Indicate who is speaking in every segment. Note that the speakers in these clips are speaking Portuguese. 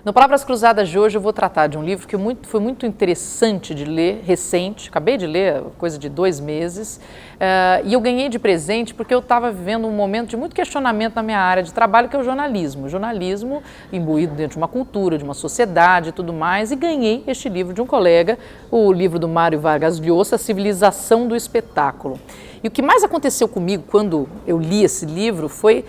Speaker 1: No Palavras Cruzadas de hoje eu vou tratar de um livro que foi muito interessante de ler, recente, acabei de ler, coisa de 2 meses, e eu ganhei de presente porque eu estava vivendo um momento de muito questionamento na minha área de trabalho, que é o jornalismo. O jornalismo imbuído dentro de uma cultura, de uma sociedade e tudo mais, e ganhei este livro de um colega, o livro do Mário Vargas Llosa, A Civilização do Espetáculo. E o que mais aconteceu comigo quando eu li esse livro foi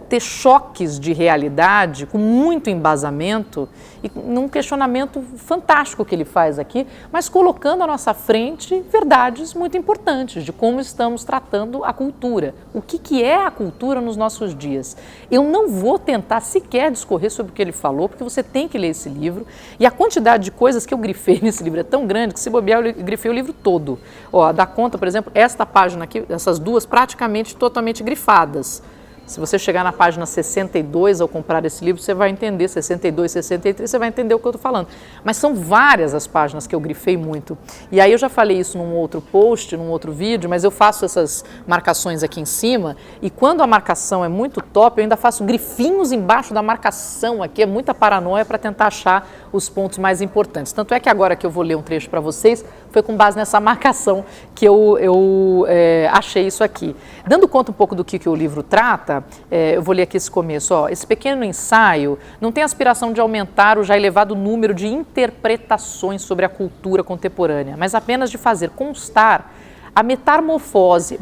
Speaker 1: ter choques de realidade com muito embasamento e num questionamento fantástico que ele faz aqui, mas colocando à nossa frente verdades muito importantes de como estamos tratando a cultura. O que é a cultura nos nossos dias? Eu não vou tentar sequer discorrer sobre o que ele falou, porque você tem que ler esse livro, e a quantidade de coisas que eu grifei nesse livro é tão grande que, se bobear, eu grifei o livro todo. Ó, dá conta, por exemplo, esta página aqui, essas duas praticamente totalmente grifadas. Se você chegar na página 62 ao comprar esse livro, você vai entender, 62, 63, você vai entender o que eu estou falando. Mas são várias as páginas que eu grifei muito. E aí eu já falei isso num outro post, num outro vídeo, mas eu faço essas marcações aqui em cima, e quando a marcação é muito top, eu ainda faço grifinhos embaixo da marcação aqui, é muita paranoia para tentar achar os pontos mais importantes. Tanto é que agora que eu vou ler um trecho para vocês, foi com base nessa marcação que eu achei isso aqui. Dando conta um pouco do que o livro trata, eu vou ler aqui esse começo. Ó. Esse pequeno ensaio não tem aspiração de aumentar o já elevado número de interpretações sobre a cultura contemporânea, mas apenas de fazer constar a metamorfose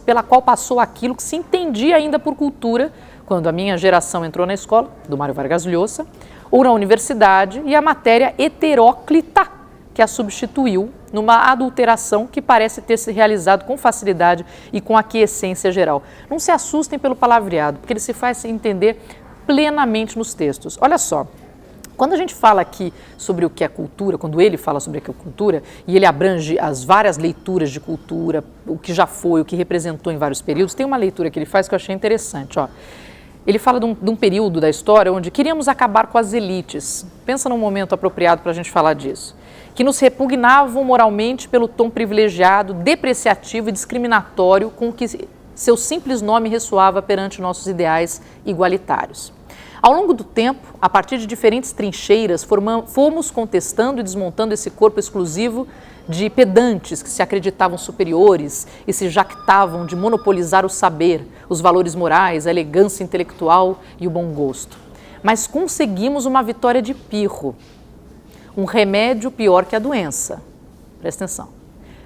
Speaker 1: pela qual passou aquilo que se entendia ainda por cultura quando a minha geração entrou na escola, do Mário Vargas Llosa, ou na universidade, e a matéria heteróclita que a substituiu numa adulteração que parece ter se realizado com facilidade e com aquiescência geral. Não se assustem pelo palavreado, porque ele se faz entender plenamente nos textos. Olha só, quando a gente fala aqui sobre o que é cultura, quando ele fala sobre o que é cultura, e ele abrange as várias leituras de cultura, o que já foi, o que representou em vários períodos, tem uma leitura que ele faz que eu achei interessante, ó. Ele fala de um período da história onde queríamos acabar com as elites. Pensa num momento apropriado para a gente falar disso. Que nos repugnavam moralmente pelo tom privilegiado, depreciativo e discriminatório com que seu simples nome ressoava perante nossos ideais igualitários. Ao longo do tempo, a partir de diferentes trincheiras, fomos contestando e desmontando esse corpo exclusivo de pedantes que se acreditavam superiores e se jactavam de monopolizar o saber, os valores morais, a elegância intelectual e o bom gosto. Mas conseguimos uma vitória de pirro, um remédio pior que a doença. Presta atenção.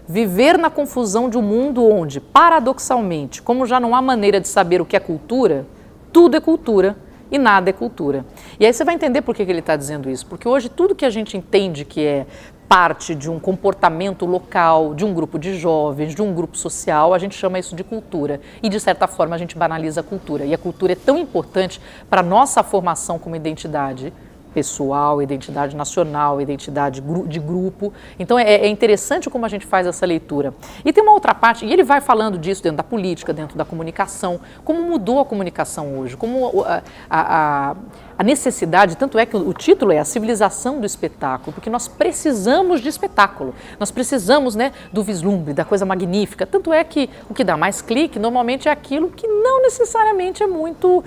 Speaker 1: Viver na confusão de um mundo onde, paradoxalmente, como já não há maneira de saber o que é cultura, tudo é cultura e nada é cultura. E aí você vai entender por que ele está dizendo isso. Porque hoje tudo que a gente entende que é parte de um comportamento local, de um grupo de jovens, de um grupo social, a gente chama isso de cultura. E, de certa forma, a gente banaliza a cultura. E a cultura é tão importante para a nossa formação como identidade pessoal, identidade nacional, identidade de grupo. Então é interessante como a gente faz essa leitura. E tem uma outra parte, e ele vai falando disso dentro da política, dentro da comunicação, como mudou a comunicação hoje, como a necessidade, tanto é que o título é A Civilização do Espetáculo, porque nós precisamos de espetáculo, nós precisamos, né, do vislumbre, da coisa magnífica, tanto é que o que dá mais clique normalmente é aquilo que não necessariamente é muito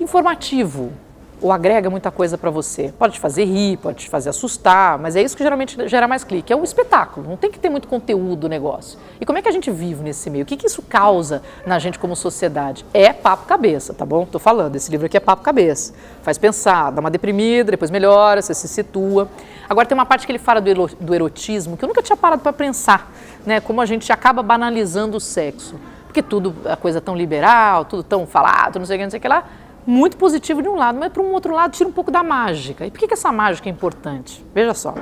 Speaker 1: informativo, ou agrega muita coisa para você. Pode te fazer rir, pode te fazer assustar, mas é isso que geralmente gera mais clique, é o espetáculo, não tem que ter muito conteúdo o negócio. E como é que a gente vive nesse meio? O que isso causa na gente como sociedade? É papo cabeça, tá bom? Tô falando, esse livro aqui é papo cabeça. Faz pensar, dá uma deprimida, depois melhora, você se situa. Agora tem uma parte que ele fala do erotismo, que eu nunca tinha parado para pensar, né? Como a gente acaba banalizando o sexo. Porque tudo, a coisa tão liberal, tudo tão falado, não sei o que lá, muito positivo de um lado, mas para um outro lado tira um pouco da mágica. E por que essa mágica é importante? Veja só,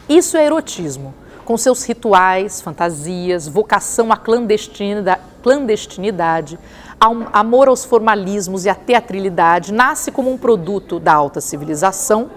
Speaker 1: isso é erotismo, com seus rituais, fantasias, vocação à clandestinidade, amor aos formalismos e à teatralidade, nasce como um produto da alta civilização,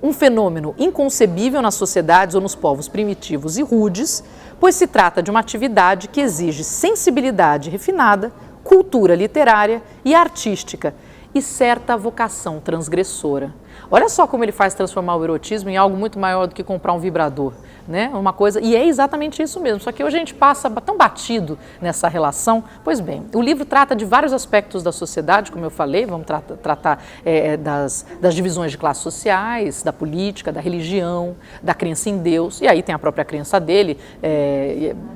Speaker 1: um fenômeno inconcebível nas sociedades ou nos povos primitivos e rudes, pois se trata de uma atividade que exige sensibilidade refinada, cultura literária e artística e certa vocação transgressora. Olha só como ele faz transformar o erotismo em algo muito maior do que comprar um vibrador, né? Uma coisa, e é exatamente isso mesmo, só que hoje a gente passa tão batido nessa relação. Pois bem, o livro trata de vários aspectos da sociedade, como eu falei, vamos tratar das divisões de classes sociais, da política, da religião, da crença em Deus, e aí tem a própria crença dele,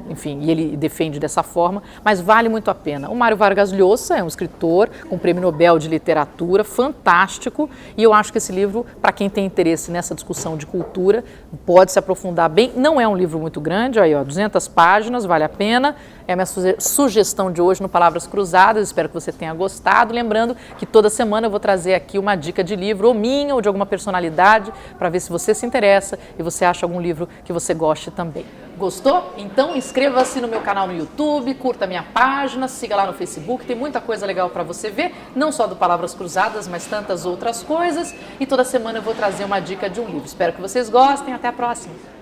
Speaker 1: enfim, e ele defende dessa forma, mas vale muito a pena. O Mário Vargas Llosa é um escritor com prêmio Nobel de Literatura, fantástico, e eu acho que esse livro, para quem tem interesse nessa discussão de cultura, pode se aprofundar bem. Não é um livro muito grande, aí, ó, 200 páginas, vale a pena. É a minha sugestão de hoje no Palavras Cruzadas, espero que você tenha gostado. Lembrando que toda semana eu vou trazer aqui uma dica de livro, ou minha, ou de alguma personalidade, para ver se você se interessa e você acha algum livro que você goste também. Gostou? Então inscreva-se no meu canal no YouTube, curta a minha página, siga lá no Facebook, tem muita coisa legal para você ver, não só do Palavras Cruzadas, mas tantas outras coisas. E toda semana eu vou trazer uma dica de um livro. Espero que vocês gostem, até a próxima!